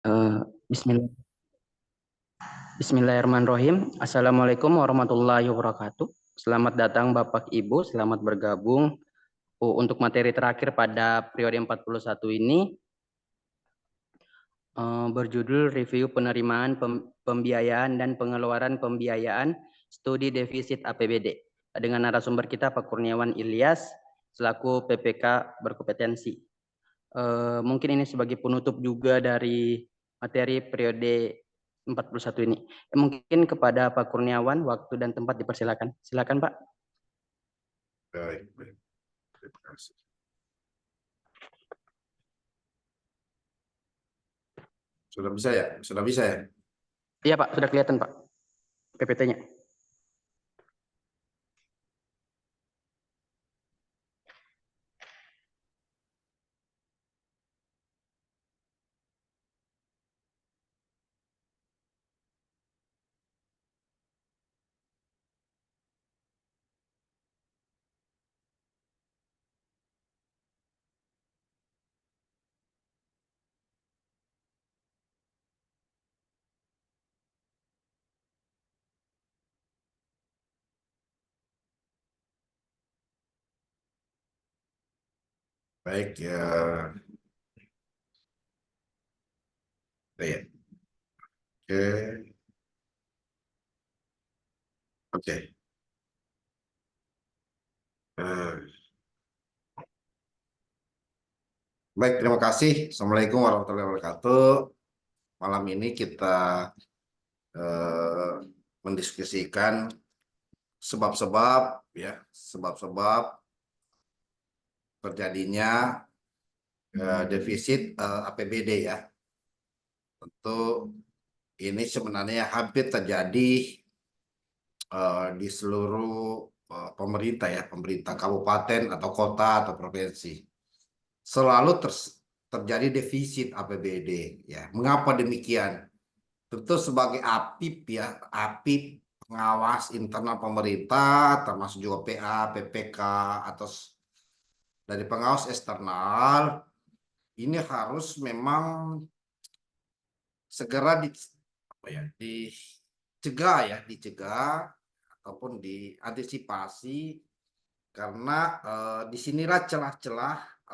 Eh, Bismillah, Bismillahirrahmanirrahim. Assalamualaikum warahmatullahi wabarakatuh. Selamat datang Bapak Ibu, selamat bergabung. Untuk materi terakhir pada periode 41 ini berjudul review penerimaan pembiayaan dan pengeluaran pembiayaan studi defisit APBD. Dengan narasumber kita Pak Kurniawan Ilyas selaku PPK berkompetensi. Mungkin ini sebagai penutup juga dari materi periode 41 ini. Mungkin kepada Pak Kurniawan, waktu dan tempat dipersilakan. Silakan Pak. Baik, baik. Terima kasih. Sudah bisa ya? Sudah bisa ya? Iya Pak, sudah kelihatan Pak PPT-nya. Baik ya. Ya. Oke. Oke. Eh, Baik, terima kasih. Assalamualaikum warahmatullahi wabarakatuh. Malam ini kita eh, mendiskusikan sebab-sebab ya, sebab-sebab terjadinya defisit APBD ya. Tentu ini sebenarnya hampir terjadi di seluruh pemerintah ya, pemerintah kabupaten atau kota atau provinsi. Selalu terjadi defisit APBD ya. Mengapa demikian? Tentu sebagai APIP ya, APIP pengawas internal pemerintah termasuk juga PA, PPK atau dari pengawas eksternal ini harus memang segera dicegah ataupun diantisipasi karena disinilah celah-celah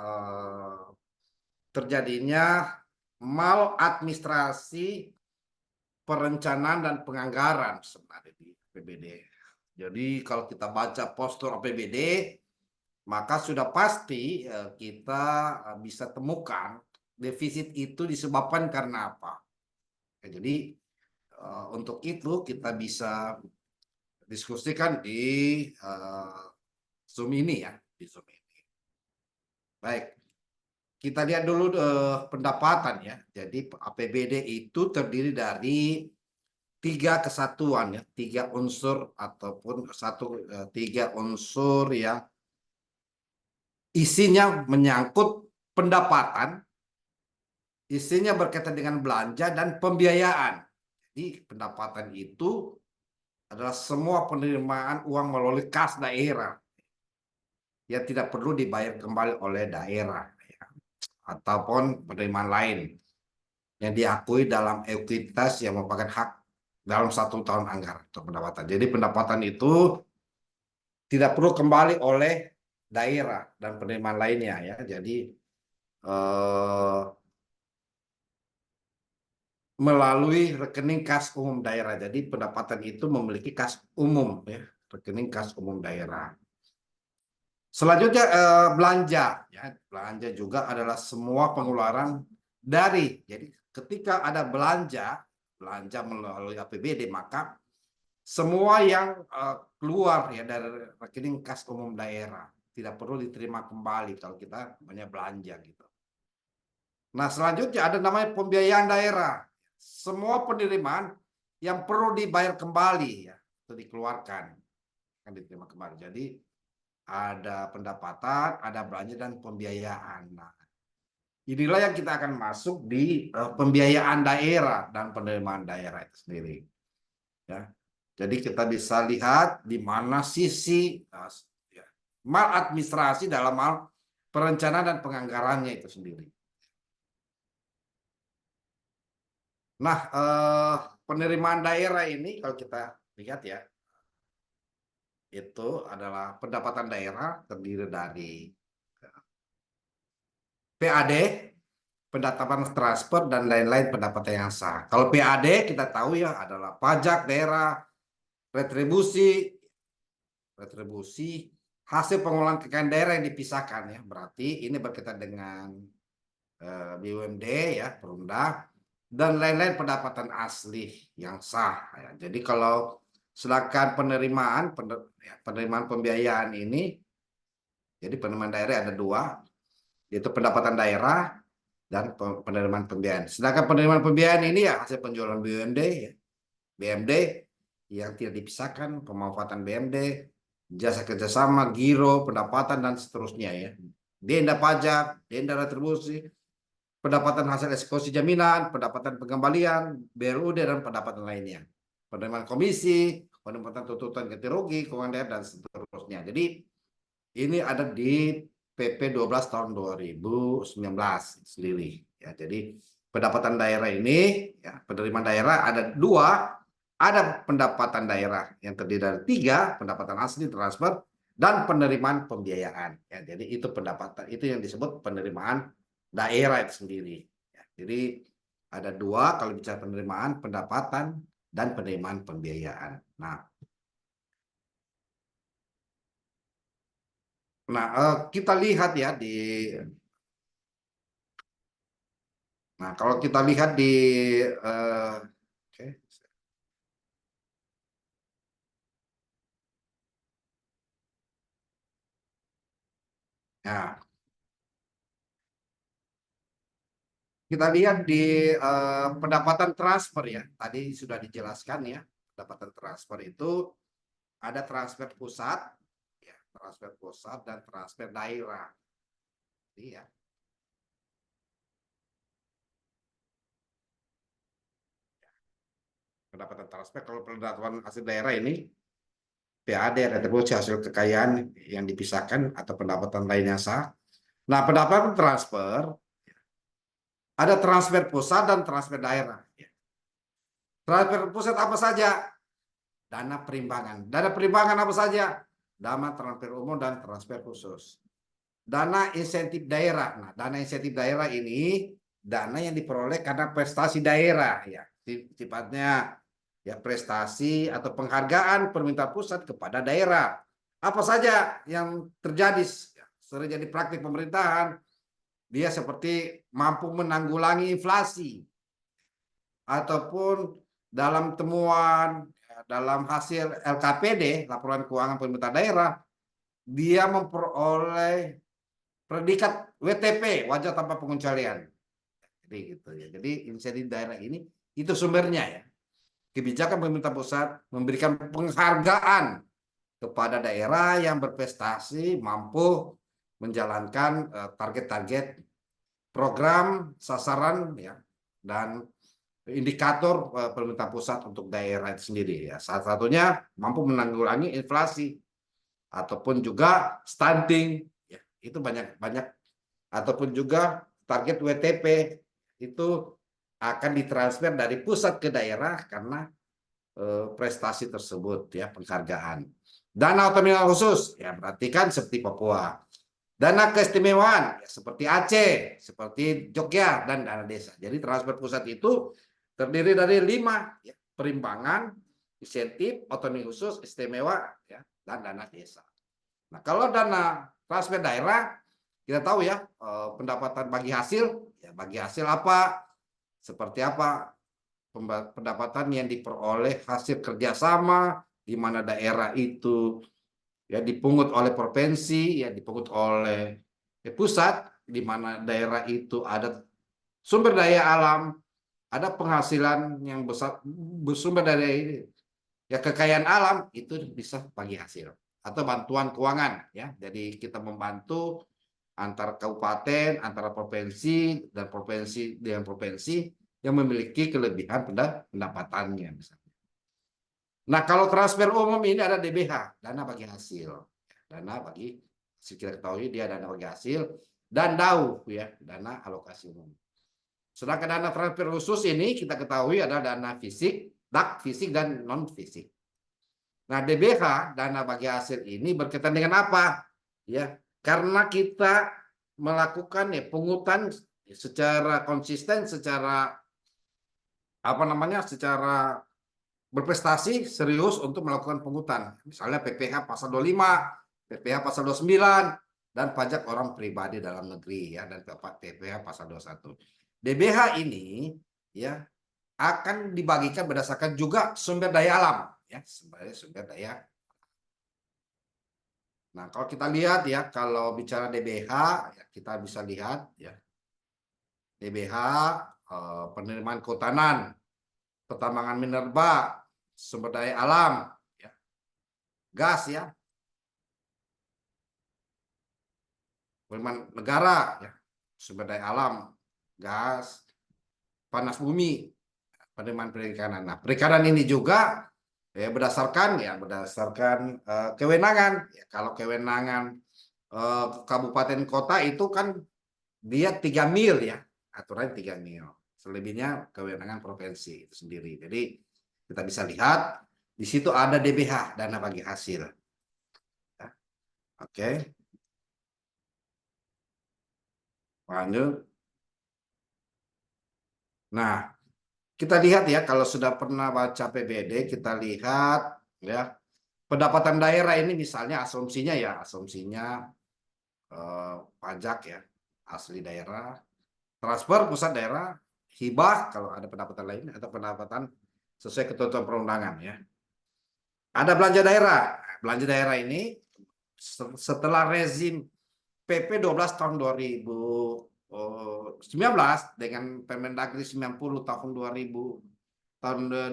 terjadinya maladministrasi perencanaan dan penganggaran sebenarnya di APBD. Jadi kalau kita baca postur APBD, maka sudah pasti kita bisa temukan defisit itu disebabkan karena apa. Jadi untuk itu kita bisa diskusikan di Zoom ini ya, di Zoom ini. Baik, kita lihat dulu pendapatan ya. Jadi APBD itu terdiri dari tiga kesatuan ya, tiga unsur ataupun tiga unsur yang isinya menyangkut pendapatan, isinya berkaitan dengan belanja dan pembiayaan. Jadi pendapatan itu adalah semua penerimaan uang melalui kas daerah yang tidak perlu dibayar kembali oleh daerah ya, ataupun penerimaan lain yang diakui dalam ekuitas yang merupakan hak dalam 1 tahun anggaran untuk pendapatan. Jadi pendapatan itu tidak perlu kembali oleh daerah dan penerimaan lainnya ya. Jadi melalui rekening kas umum daerah. Jadi pendapatan itu memiliki kas umum ya, rekening kas umum daerah. Selanjutnya belanja ya. Belanja juga adalah semua pengeluaran dari. Jadi ketika ada belanja melalui APBD maka semua yang keluar ya dari rekening kas umum daerah tidak perlu diterima kembali kalau kita banyak belanja gitu. Nah, selanjutnya ada namanya pembiayaan daerah. Semua penerimaan yang perlu dibayar kembali ya, atau dikeluarkan akan diterima kembali. Jadi ada pendapatan, ada belanja dan pembiayaan. Nah, inilah yang kita akan masuk di pembiayaan daerah dan penerimaan daerah itu sendiri. Ya. Jadi kita bisa lihat di mana sisi maladministrasi dalam hal perencanaan dan penganggarannya itu sendiri. Nah, penerimaan daerah ini kalau kita lihat ya, itu adalah pendapatan daerah terdiri dari PAD, pendapatan transfer, dan lain-lain pendapatan yang sah. Kalau PAD kita tahu ya adalah pajak daerah, retribusi, hasil pengelolaan kekayaan daerah yang dipisahkan ya. Berarti ini berkaitan dengan BUMD ya, Perumda, dan lain-lain pendapatan asli yang sah ya. Jadi kalau sedangkan penerimaan pembiayaan ini, jadi penerimaan daerah ada dua, yaitu pendapatan daerah dan penerimaan pembiayaan. Sedangkan penerimaan pembiayaan ini ya hasil penjualan BUMD ya, BMD yang tidak dipisahkan, pemanfaatan BMD, jasa kerjasama, giro, pendapatan, dan seterusnya ya. Denda pajak, denda retribusi, pendapatan hasil eksekusi jaminan, pendapatan pengembalian, BLUD, dan pendapatan lainnya. Penerimaan komisi, pendapatan tuntutan ganti rugi, keuangan daerah, dan seterusnya. Jadi ini ada di PP 12 tahun 2019 sendiri. Ya, jadi pendapatan daerah ini, ya, penerimaan daerah ada dua, ada pendapatan daerah yang terdiri dari tiga, pendapatan asli transfer dan penerimaan pembiayaan. Ya, jadi itu pendapatan itu yang disebut penerimaan daerah itu sendiri. Ya, jadi ada dua kalau bicara penerimaan, pendapatan dan penerimaan pembiayaan. Nah, kita lihat ya kalau kita lihat di oke. Ya, kita lihat di pendapatan transfer ya. Tadi sudah dijelaskan ya. Pendapatan transfer itu ada transfer pusat, ya, transfer pusat dan transfer daerah. Iya. Pendapatan transfer kalau pendapatan hasil daerah ini PAD, retribusi hasil kekayaan yang dipisahkan atau pendapatan lainnya sah. Nah, pendapatan transfer ada transfer pusat dan transfer daerah. Transfer pusat apa saja? Dana perimbangan. Dana perimbangan apa saja? Dana transfer umum dan transfer khusus. Dana insentif daerah. Nah, dana insentif daerah ini dana yang diperoleh karena prestasi daerah ya. Sifatnya ya prestasi atau penghargaan permintaan pusat kepada daerah. Apa saja yang terjadi sering jadi praktik pemerintahan, dia seperti mampu menanggulangi inflasi ataupun dalam temuan dalam hasil LKPD, laporan keuangan pemerintah daerah, dia memperoleh predikat WTP, wajah tanpa pengecualian. Jadi gitu ya. Jadi insentif daerah ini itu sumbernya ya. Kebijakan pemerintah pusat memberikan penghargaan kepada daerah yang berprestasi mampu menjalankan target-target program sasaran ya dan indikator pemerintah pusat untuk daerah itu sendiri ya. Salah satunya mampu menanggulangi inflasi ataupun juga stunting ya. Itu banyak ataupun juga target WTP itu akan ditransfer dari pusat ke daerah karena prestasi tersebut ya, penghargaan. Dana otonomi khusus ya berarti kan seperti Papua. Dana keistimewaan ya, seperti Aceh, seperti Jogja dan dana desa. Jadi transfer pusat itu terdiri dari 5 ya, perimbangan, insentif, otonomi khusus, istimewa ya, dan dana desa. Nah, kalau dana transfer daerah kita tahu ya pendapatan bagi hasil ya, bagi hasil apa? Seperti apa pendapatan yang diperoleh hasil kerjasama di mana daerah itu ya dipungut oleh provinsi, ya dipungut oleh pusat, di mana daerah itu ada sumber daya alam, ada penghasilan yang besar, bersumber dari ya kekayaan alam itu bisa bagi hasil atau bantuan keuangan ya. Jadi kita membantu antar kabupaten, antara provinsi dan provinsi dengan provinsi yang memiliki kelebihan pada pendapatannya misalnya. Nah, kalau transfer umum ini ada DBH, dana bagi hasil. Dana bagi kita ketahui dia dana bagi hasil dan DAU ya, dana alokasi umum. Sedangkan dana transfer khusus ini kita ketahui adalah dana fisik, DAK fisik dan non fisik. Nah, DBH, dana bagi hasil ini berkaitan dengan apa? Ya, karena kita melakukan ya pungutan secara konsisten, secara apa namanya, secara berprestasi serius untuk melakukan pungutan. Misalnya PPh pasal 25, PPh pasal 29, dan pajak orang pribadi dalam negeri ya, dan PPh pasal 21. DBH ini ya akan dibagikan berdasarkan juga sumber daya alam ya, sebagai sumber daya. Nah, kalau kita lihat ya, kalau bicara DBH ya, kita bisa lihat ya, DBH penerimaan kehutanan, pertambangan minerba, sumber daya alam, ya, gas ya, penerimaan negara, ya, sumber daya alam, gas, panas bumi, penerimaan perikanan. Nah, perikanan ini juga ya berdasarkan kewenangan. Ya, kalau kewenangan kabupaten kota itu kan dia 3 mil ya, aturan 3 mil. Selebihnya kewenangan provinsi itu sendiri. Jadi kita bisa lihat di situ ada DBH, dana bagi hasil. Ya. Oke. Lanjut. Nah, kita lihat ya, kalau sudah pernah baca PBD, kita lihat ya pendapatan daerah ini misalnya asumsinya pajak ya asli daerah, transfer pusat daerah, hibah kalau ada pendapatan lain atau pendapatan sesuai ketentuan perundangan ya. Ada belanja daerah. Belanja daerah ini setelah rezim PP 12 tahun 2019 dengan Permendagri 90 tahun 2019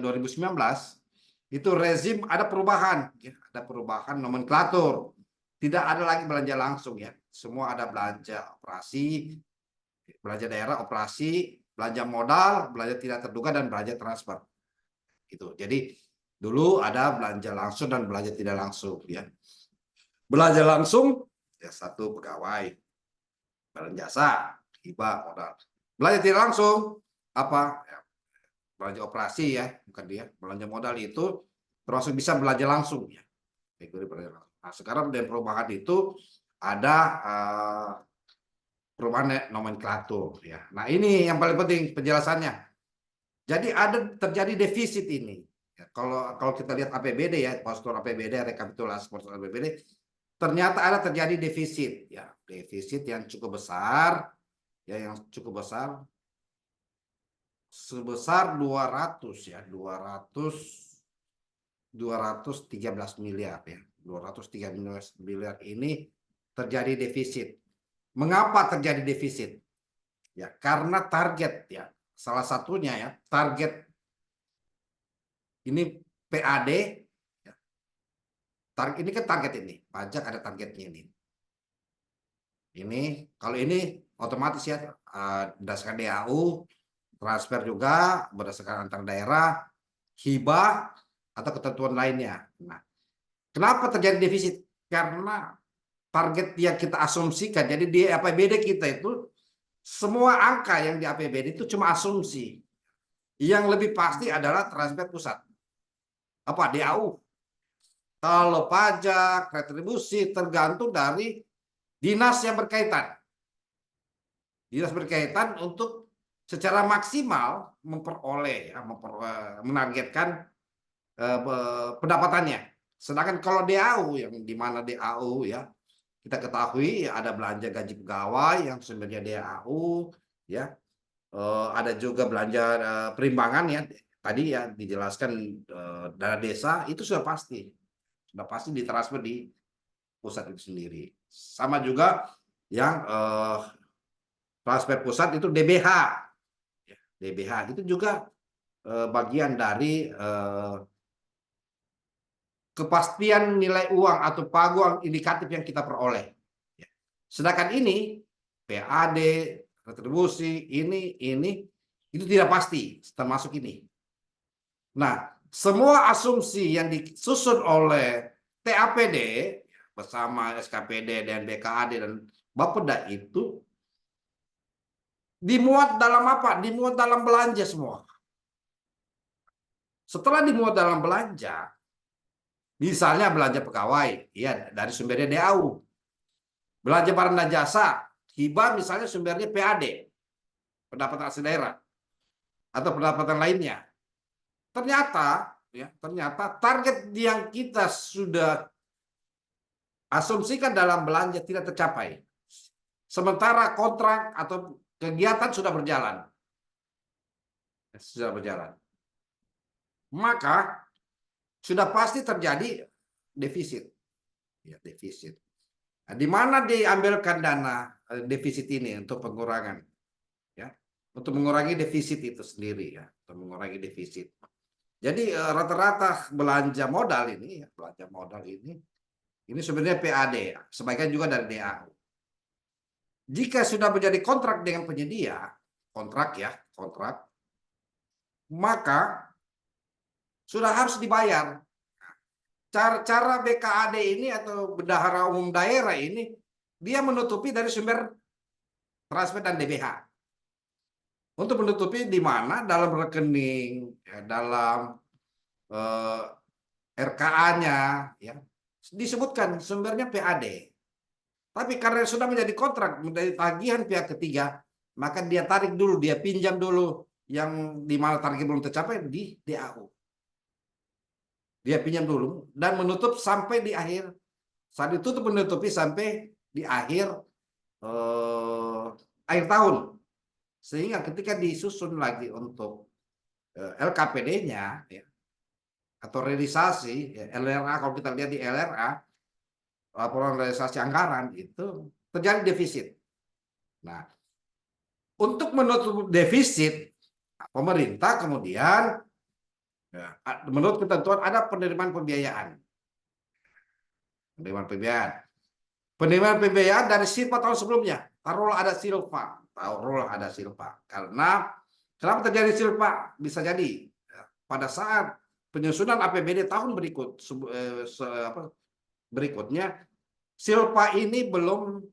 itu rezim ada perubahan ya, ada perubahan nomenklatur. Tidak ada lagi belanja langsung ya. Semua ada belanja operasi, belanja daerah operasi, belanja modal, belanja tidak terduga dan belanja transfer. Gitu. Jadi dulu ada belanja langsung dan belanja tidak langsung ya. Belanja langsung ya satu pegawai, barang jasa, hibah, modal. Belanja tidak langsung apa? Ya, belanja operasi ya, bukan dia. Belanja modal itu termasuk bisa belanja langsung ya. Nah, sekarang dengan perubahan itu ada perubahan nomenklatur ya. Nah, ini yang paling penting penjelasannya. Jadi ada terjadi defisit ini. Ya, kalau kita lihat APBD ya, postur APBD, rekapitulasi postur APBD, ternyata ada terjadi defisit ya, defisit yang cukup besar ya, yang cukup besar sebesar 213 miliar ya. 213 miliar ini terjadi defisit. Mengapa terjadi defisit? Ya, karena target ya. Salah satunya ya, target ini PAD ya. Target ini kan target ini, pajak ada targetnya ini. Ini kalau ini otomatis ya berdasarkan DAU, transfer juga berdasarkan antar daerah, hibah atau ketentuan lainnya. Nah, kenapa terjadi defisit? Karena target yang kita asumsikan, jadi di APBD kita itu semua angka yang di APBD itu cuma asumsi. Yang lebih pasti adalah transfer pusat. Apa? DAU. Kalau pajak, retribusi tergantung dari dinas yang berkaitan. Dinas berkaitan untuk secara maksimal memperoleh, ya, menargetkan pendapatannya. Sedangkan kalau DAU yang di mana DAU ya kita ketahui ya, ada belanja gaji pegawai yang sumbernya DAU ya, ada juga belanja perimbangan ya tadi ya dijelaskan dana desa itu sudah pasti ditransfer di pusat itu sendiri. Sama juga yang transfer pusat itu DBH. DBH itu juga bagian dari kepastian nilai uang atau paguang indikatif yang kita peroleh. Sedangkan ini PAD, retribusi, ini itu tidak pasti termasuk ini. Nah, semua asumsi yang disusun oleh TAPD bersama SKPD dan BKAD dan Bapeda itu Dimuat dalam apa? Dimuat dalam belanja semua. Setelah dimuat dalam belanja, misalnya belanja pegawai, ya dari sumbernya DAU. Belanja barang dan jasa, hibah misalnya sumbernya PAD, pendapatan asli daerah, atau pendapatan lainnya. Ternyata target yang kita sudah asumsikan dalam belanja tidak tercapai. Sementara kontrak atau kegiatan sudah berjalan. Maka sudah pasti terjadi defisit. Ya, defisit. Nah, di mana diambilkan dana defisit ini untuk pengurangan? Ya, untuk mengurangi defisit itu sendiri ya, untuk mengurangi defisit. Jadi rata-rata belanja modal ini sebenarnya PAD, sebagian juga dari DAU. Jika sudah menjadi kontrak dengan penyedia, kontrak, maka sudah harus dibayar. Cara BKAD ini atau bendahara umum daerah ini, dia menutupi dari sumber transfer dan DBH. Untuk menutupi di mana dalam rekening, ya, dalam RKA-nya, ya, disebutkan sumbernya PAD. Tapi karena sudah menjadi kontrak, menjadi tagihan pihak ketiga, maka dia tarik dulu, dia pinjam dulu yang di mana target belum tercapai di DAU. Dia pinjam dulu dan menutup sampai di akhir. Saat ditutup menutupi sampai di akhir tahun. Sehingga ketika disusun lagi untuk LKPD-nya, ya, atau realisasi, ya, LRA, kalau kita lihat di LRA, laporan realisasi anggaran, itu terjadi defisit. Nah, untuk menutup defisit, pemerintah kemudian, ya, menurut ketentuan ada penerimaan pembiayaan. Penerimaan pembiayaan dari silpa tahun sebelumnya. Taruhlah ada silpa. Karena kenapa terjadi silpa? Bisa jadi ya, pada saat penyusunan APBD tahun berikutnya, silpa ini belum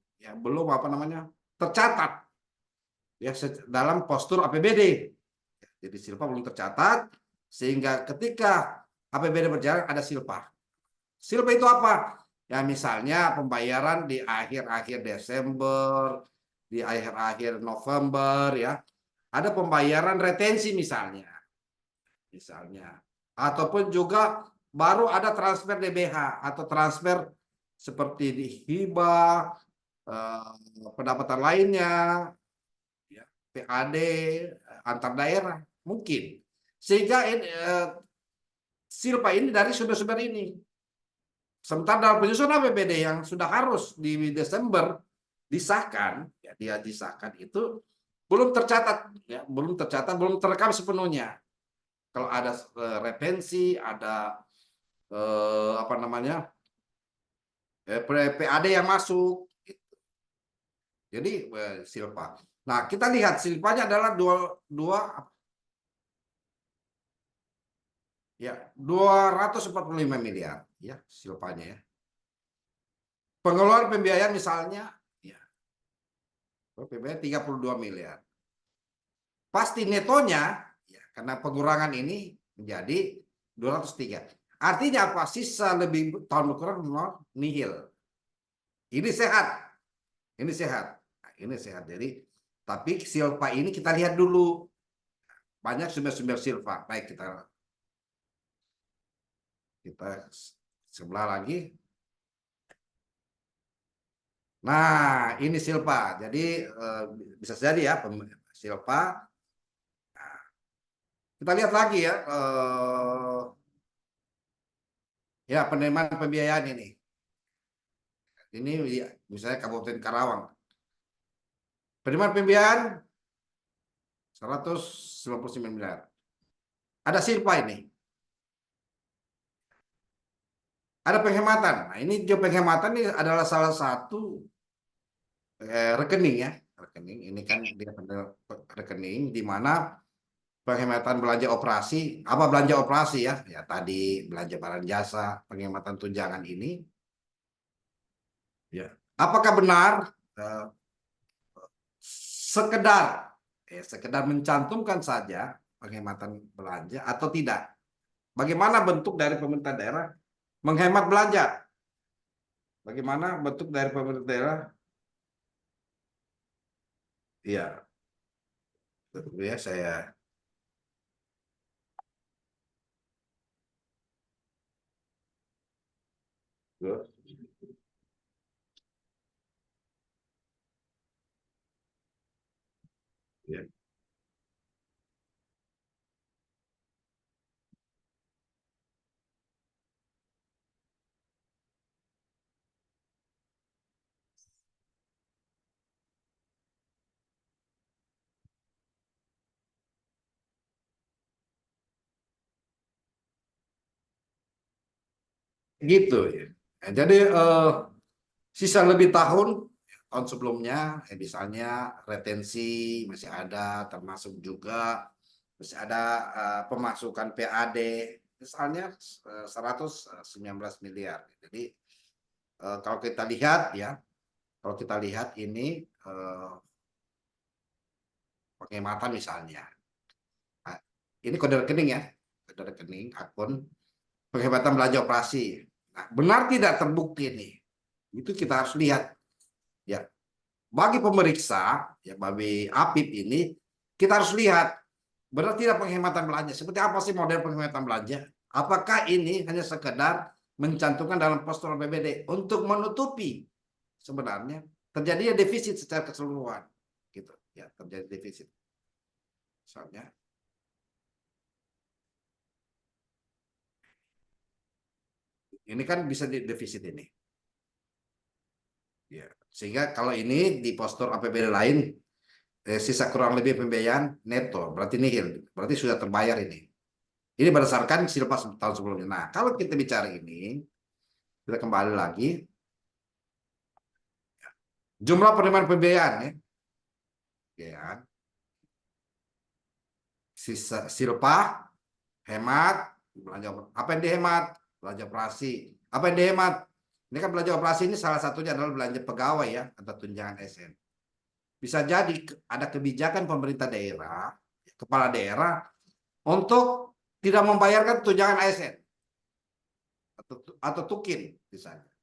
tercatat ya dalam postur APBD. Jadi silpa belum tercatat, sehingga ketika APBD berjalan ada silpa. Silpa itu apa? Ya misalnya pembayaran di akhir-akhir Desember, di akhir-akhir November, ya. Ada pembayaran retensi misalnya. Ataupun juga baru ada transfer DBH atau transfer seperti di hibah, pendapatan lainnya, ya, PAD antar daerah mungkin. Sehingga silpa ini dari sumber-sumber ini. Sementara dalam penyusunan APBD yang sudah harus di Desember disahkan, ya, dia disahkan itu belum tercatat, ya, belum terekam sepenuhnya. Kalau ada retensi, ada PAD yang masuk, gitu. Jadi silpa. Nah, kita lihat silpanya adalah 245 miliar, ya, silpanya, ya. Pengeluaran pembiayaan misalnya, ya, pembiayaan 32 miliar. Pasti netonya, ya, karena pengurangan ini menjadi 203. Artinya apa? Sisa lebih tahun berkurang nihil. Ini sehat. Jadi, tapi silpa ini kita lihat dulu. Banyak sumber-sumber silpa. Baik, kita sebelah lagi. Nah, ini silpa. Jadi bisa jadi ya silpa. Nah, kita lihat lagi ya. Ya, penerimaan pembiayaan ini. Ini misalnya Kabupaten Karawang. Penerimaan pembiayaan 199 miliar. Ada silpa ini. Ada penghematan. Nah, ini juga penghematan ini adalah salah satu rekening, ya. Rekening ini kan dia rekening di mana penghematan belanja operasi, apa belanja operasi, ya? Ya tadi belanja barang jasa, penghematan tunjangan ini. Ya. Apakah benar sekedar sekedar mencantumkan saja penghematan belanja atau tidak? Bagaimana bentuk dari pemerintah daerah menghemat belanja? Bagaimana bentuk dari pemerintah daerah? Iya, ya saya. Ya. Gitu ya. Nah, jadi sisa lebih tahun sebelumnya, misalnya retensi masih ada, termasuk juga masih ada pemasukan PAD, misalnya 119 miliar. Jadi kalau kita lihat ya, kalau kita lihat ini penghematan misalnya, nah, ini kode rekening ya, kode rekening akun penghematan belanja operasi. Nah, benar tidak terbukti nih? Itu kita harus lihat ya. Bagi pemeriksa, ya bagi APIP ini, kita harus lihat benar tidak penghematan belanja. Seperti apa sih model penghematan belanja? Apakah ini hanya sekedar mencantumkan dalam postur APBD untuk menutupi sebenarnya terjadinya defisit secara keseluruhan, gitu ya, terjadi defisit. Misalnya, ini kan bisa di defisit ini. Ya, sehingga kalau ini di postur APBD lain, sisa kurang lebih pembiayaan neto, berarti nihil, berarti sudah terbayar ini. Ini berdasarkan silpa tahun sebelumnya. Nah, kalau kita bicara ini, kita kembali lagi, jumlah penerimaan pembiayaan ya, ya, sisa silpa, hemat, belanja apa yang dihemat, belanja operasi, apa yang dihemat. Ini kan belanja operasi ini salah satunya adalah belanja pegawai ya atau tunjangan SN. Bisa jadi ada kebijakan pemerintah daerah, kepala daerah untuk tidak membayarkan tunjangan ASN atau tukin misalnya.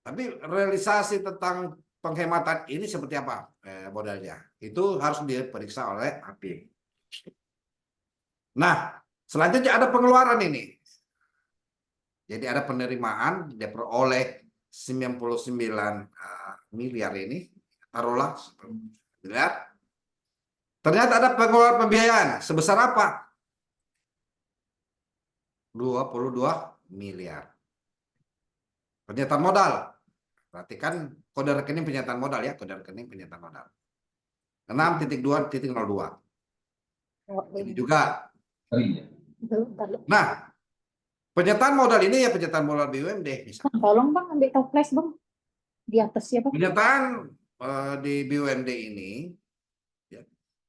Tapi realisasi tentang penghematan ini seperti apa modelnya? Itu harus diperiksa oleh APIM. Nah, selanjutnya ada pengeluaran ini. Jadi ada penerimaan diperoleh 99 miliar ini, taruhlah miliar. Ternyata ada pengeluaran pembiayaan sebesar apa? 22 miliar. Pernyataan modal. Berarti kan kode rekening pernyataan modal ya, kode rekening pernyataan modal. 6.2.02. Ini juga. Nah, pernyataan modal ini ya pernyataan modal BUMD misalnya. Tolong Bang ambil toples Bang. Di atas siapa? Pernyataan di BUMD ini ya,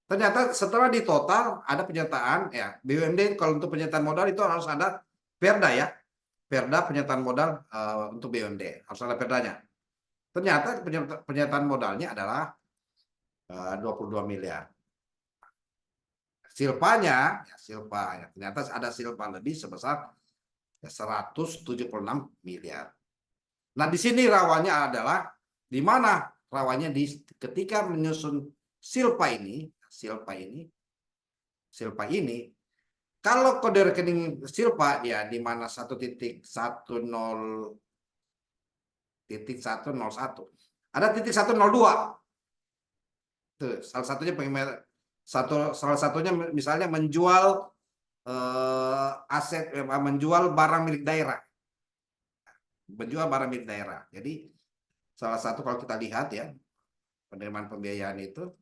ternyata setelah di total ada pernyataan ya, BUMD kalau untuk pernyataan modal itu harus ada Perda ya. Perda pernyataan modal untuk BUMD, harus ada perdanya. Ternyata pernyataan modalnya adalah 22 miliar. Silpanya, ya silpa, ya, ternyata ada silpa lebih sebesar 176 miliar. Nah, di sini rawannya adalah di mana rawannya ketika menyusun silpa ini, kalau kode rekening silpa ya di mana 1.10.101 ada 1.102. Tuh, salah satunya misalnya menjual aset, menjual barang milik daerah. Jadi salah satu kalau kita lihat ya penerimaan pembiayaan itu,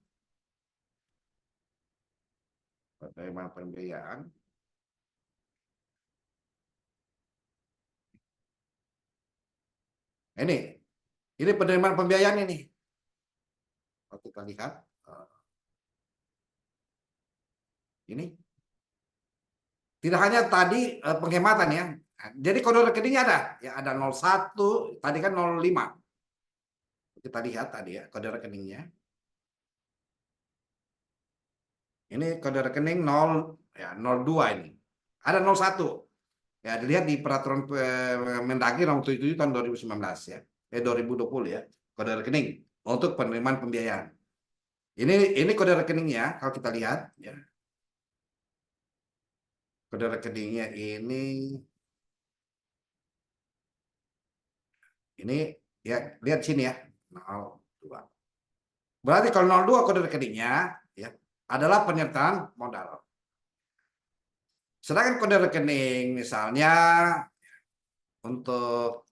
ini penerimaan pembiayaan ini. Kalau kita lihat ini tidak hanya tadi penghematan ya. Jadi kode rekeningnya ada, ya ada 01, tadi kan 05. Kita lihat tadi ya kode rekeningnya. Ini kode rekening 0 ya 02 ini. Ada 01. Ya, dilihat di peraturan Mendagri nomor 77 tahun 2019 ya. 2020 ya. Kode rekening untuk penerimaan pembiayaan. Ini kode rekeningnya kalau kita lihat ya. Kode rekeningnya ini ya lihat sini ya. 02. Berarti kalau 02 kode rekeningnya ya adalah penyertaan modal. Sedangkan kode rekening misalnya untuk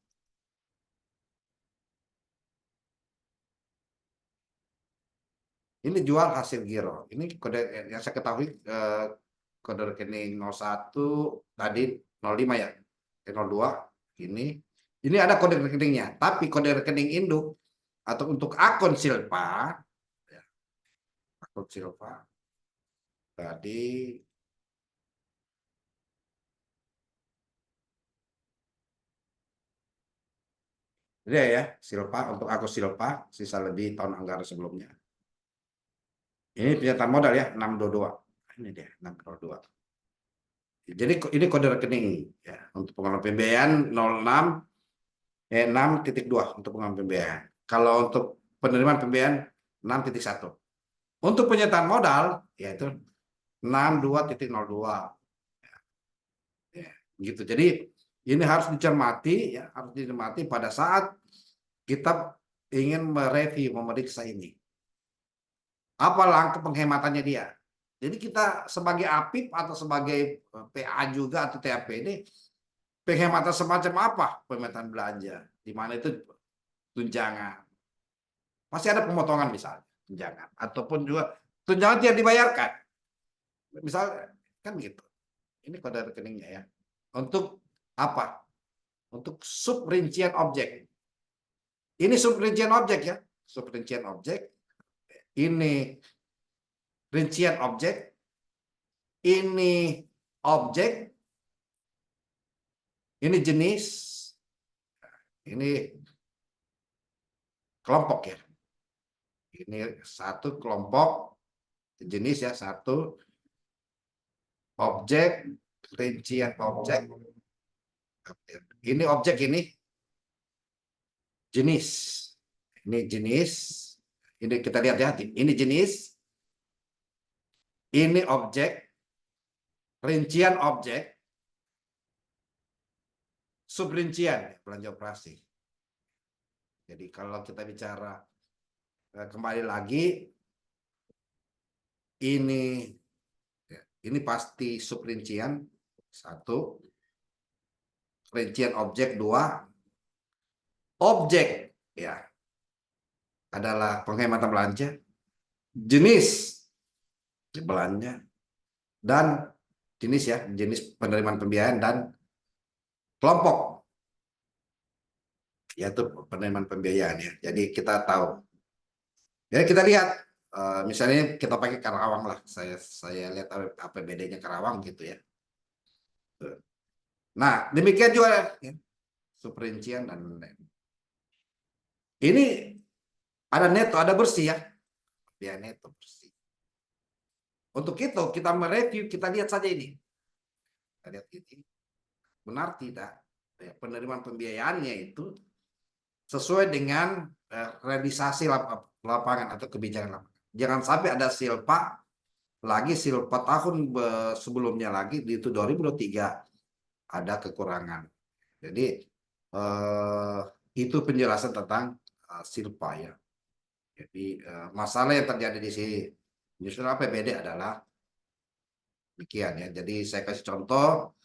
ini jual hasil giro. Ini kode yang saya ketahui kode rekening 01 tadi 05 ya. 02 ini. Ini ada kode rekeningnya, tapi kode rekening induk atau untuk akun Silpa ya, akun Silpa tadi dia ya, Silpa untuk akun Silpa sisa lebih tahun anggaran sebelumnya. Ini pernyataan modal ya 622. Ini dia 622. Jadi ini kode rekening ya untuk pengelolaan pembiayaan 6.2 untuk pengelolaan pembiayaan. Kalau untuk penerimaan pembiayaan 6.1. Untuk penyertaan modal yaitu 62.02. Ya, gitu. Jadi ini harus dicermati ya, harus dicermati pada saat kita ingin mereview, memeriksa ini. Apa langkah penghematannya dia? Jadi kita sebagai APIP atau sebagai PA juga atau TAPD, penghematan semacam apa? Penghematan belanja, di mana itu tunjangan. Pasti ada pemotongan misalnya, tunjangan. Ataupun juga tunjangan tidak dibayarkan. Misal kan gitu. Ini kode rekeningnya ya. Untuk apa? Untuk subrincian objek. Ini subrincian objek ya. Subrincian objek. Ini rincian objek. Ini objek. Ini jenis. Ini kelompok ya. Ini satu kelompok jenis ya, satu objek, rincian objek. Ini objek, ini jenis. Ini jenis. Ini kita lihat ya, ini jenis. Ini objek. Rincian objek. Subrincian belanja operasi. Jadi kalau kita bicara kembali lagi, ini pasti subrincian 1, rincian objek 2, objek ya adalah penghematan belanja, jenis belanja, dan jenis ya, jenis penerimaan pembiayaan dan kelompok yaitu penerimaan pembiayaan ya. Jadi kita tahu. Ya kita lihat misalnya kita pakai Karawang lah. Saya lihat APBD-nya Karawang gitu ya. Nah, demikian juga ya, subrincian dan ini ada neto, ada bersih ya. Biaya neto bersih. Untuk itu kita mereview, kita lihat saja ini. Kita lihat ini. Benar tidak? Ya, penerimaan pembiayaannya itu sesuai dengan realisasi lapangan atau kebijakan lapangan. Jangan sampai ada silpa tahun sebelumnya lagi di itu 2023 ada kekurangan. Jadi itu penjelasan tentang silpa ya. Jadi masalah yang terjadi di sini justru APBD adalah demikian ya. Jadi saya kasih contoh.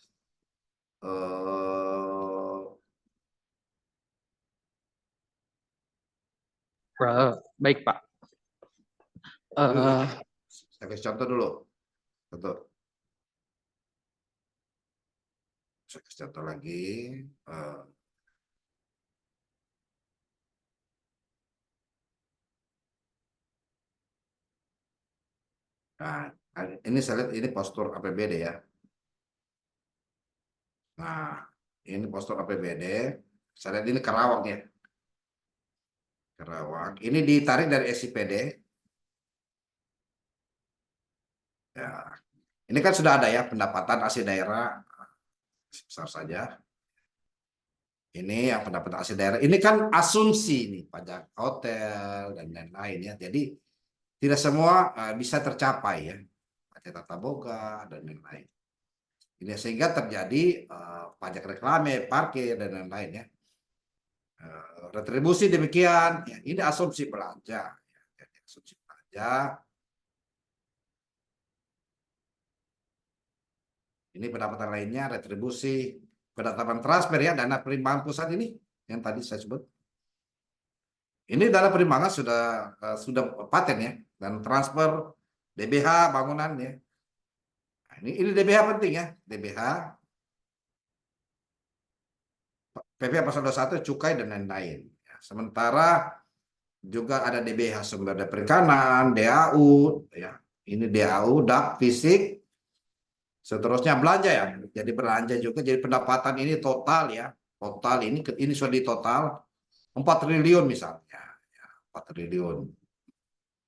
Baik Pak. Saya kasih contoh dulu. Contoh. Saya kasih contoh lagi. Nah, ini saya lihat ini postur APBD ya. Nah, ini postur APBD. Saya lihat ini Karawang ya. Karawang. Ini ditarik dari SIPD. Ya. Ini kan sudah ada ya pendapatan asli daerah besar saja. Ini yang pendapatan asli daerah. Ini kan asumsi nih pajak hotel dan lain-lain ya. Jadi tidak semua bisa tercapai ya. Pajak tata boga dan lain-lain. Ini sehingga terjadi pajak reklame, parkir dan lain-lain ya. Retribusi demikian. Ya, ini asumsi belanja. Ya, asumsi belanja. Ini pendapatan lainnya, retribusi, pendapatan transfer ya, dana perimbangan pusat ini yang tadi saya sebut. Ini dana perimbangan sudah paten ya, dan transfer DBH bangunan ya. Nah, ini DBH penting ya, DBH, PPh pasal 21 cukai dan lain-lain. Ya, sementara juga ada DBH sumber daya perikanan, DAU ya. Ini DAU, DAP fisik. Seterusnya belanja ya, jadi belanja juga, jadi pendapatan ini total ya, total ini sudah di total 4 triliun misalnya, ya, 4 triliun,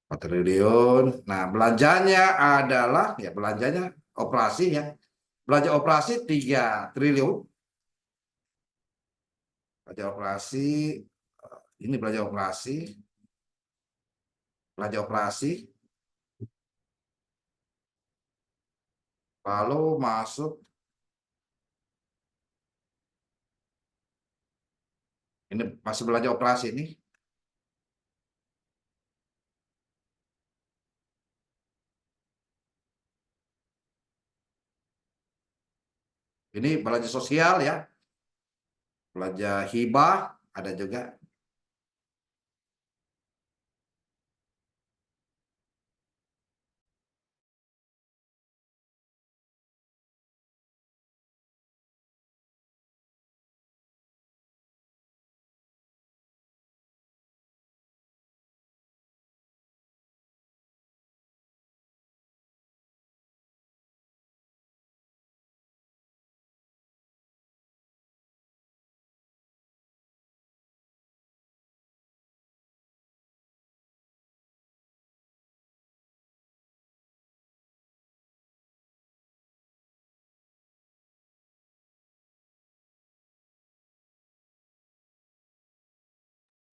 4 triliun. Nah belanjanya adalah ya belanjanya operasi ya, belanja operasi 3 triliun, belanja operasi ini belanja operasi, lalu masuk. Ini masih belanja operasi ini. Ini belanja sosial ya. Belanja hibah ada juga.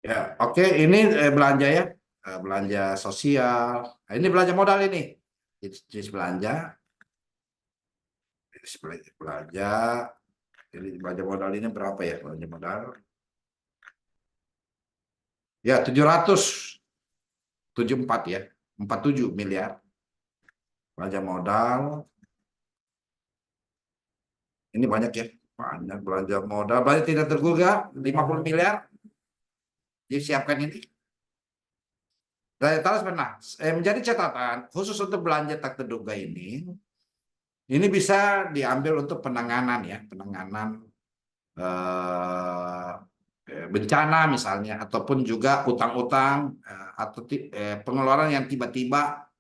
Ya, oke, ini belanja ya, belanja sosial. Nah, ini belanja modal ini, jenis belanja, Jadi belanja modal ini berapa ya belanja modal? Ya 774 ya, 47 miliar belanja modal. Ini banyak ya, banyak belanja modal, banyak tidak tergugah 50 miliar. Disiapkan ini. Menjadi catatan khusus untuk belanja tak terduga ini bisa diambil untuk penanganan ya, bencana misalnya, ataupun juga utang-utang atau pengeluaran yang tiba-tiba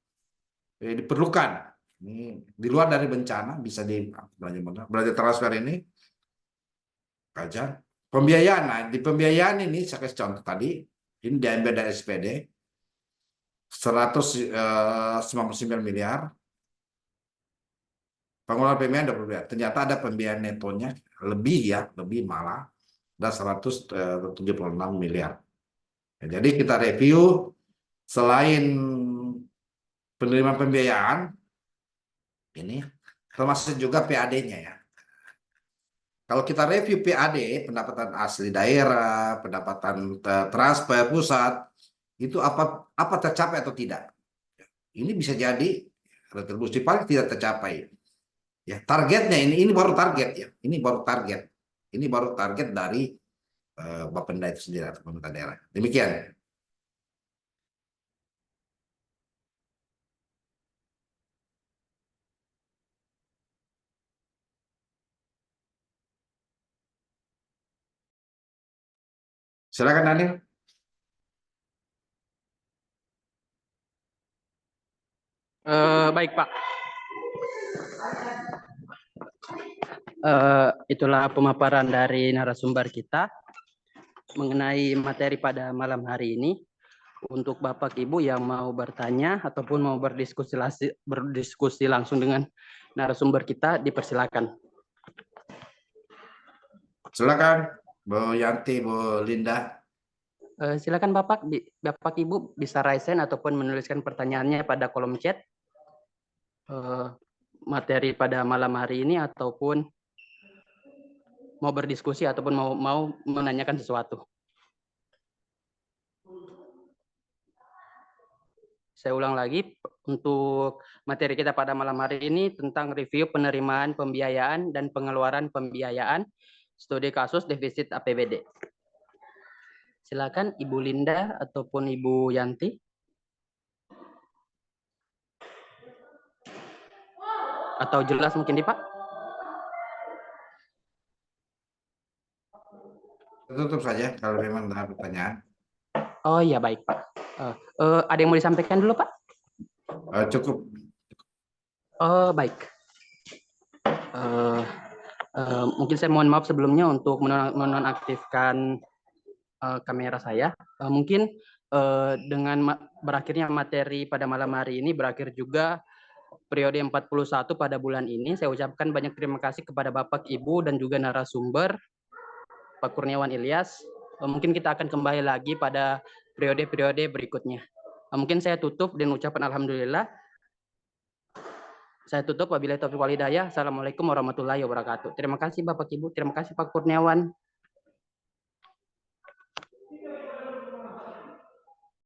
diperlukan. Ini di luar dari bencana bisa di belanja transfer ini pajak pembiayaan. Nah, di pembiayaan ini saya kasih contoh tadi, ini diambil dari SPD 199 miliar. Pengeluaran pembiayaan 20 miliar. Ternyata ada pembiayaan netonya lebih malah ada 176 miliar. Ya, jadi kita review selain penerimaan pembiayaan ini termasuk juga PAD-nya ya. Kalau kita review PAD, pendapatan asli daerah, pendapatan transfer pusat, itu apa tercapai atau tidak. Ini bisa jadi retribusi paling tidak tercapai. Ya, targetnya ini baru target ya. Ini baru target dari Bapenda itu sendiri atau pemerintah daerah. Demikian. Silakan Daniel. Baik Pak. Itulah pemaparan dari narasumber kita. mengenai materi pada malam hari ini. Untuk Bapak Ibu yang mau bertanya ataupun mau berdiskusi langsung dengan narasumber kita, dipersilakan. Silakan, Bu Yanti, Bu Linda. Silakan Bapak Ibu bisa raise hand ataupun menuliskan pertanyaannya pada kolom chat materi pada malam hari ini, ataupun mau berdiskusi ataupun mau menanyakan sesuatu. Saya ulang lagi, untuk materi kita pada malam hari ini tentang review penerimaan pembiayaan dan pengeluaran pembiayaan studi kasus defisit APBD. Silakan Ibu Linda ataupun Ibu Yanti. Atau jelas mungkin Pak? Tutup saja kalau memang ada pertanyaan. Oh iya, baik Pak. Ada yang mau disampaikan dulu Pak? Cukup. Oh baik. Mungkin saya mohon maaf sebelumnya untuk menonaktifkan kamera saya. Mungkin dengan berakhirnya materi pada malam hari ini, berakhir juga periode 41 pada bulan ini. Saya ucapkan banyak terima kasih kepada Bapak, Ibu, dan juga narasumber, Pak Kurniawan Ilyas. Mungkin kita akan kembali lagi pada periode-periode berikutnya. Mungkin saya tutup dan ucapan alhamdulillah. Saya tutup, wabillahi taufiq wal hidayah. Assalamualaikum warahmatullahi wabarakatuh. Terima kasih Bapak Ibu, terima kasih Pak Kurniawan.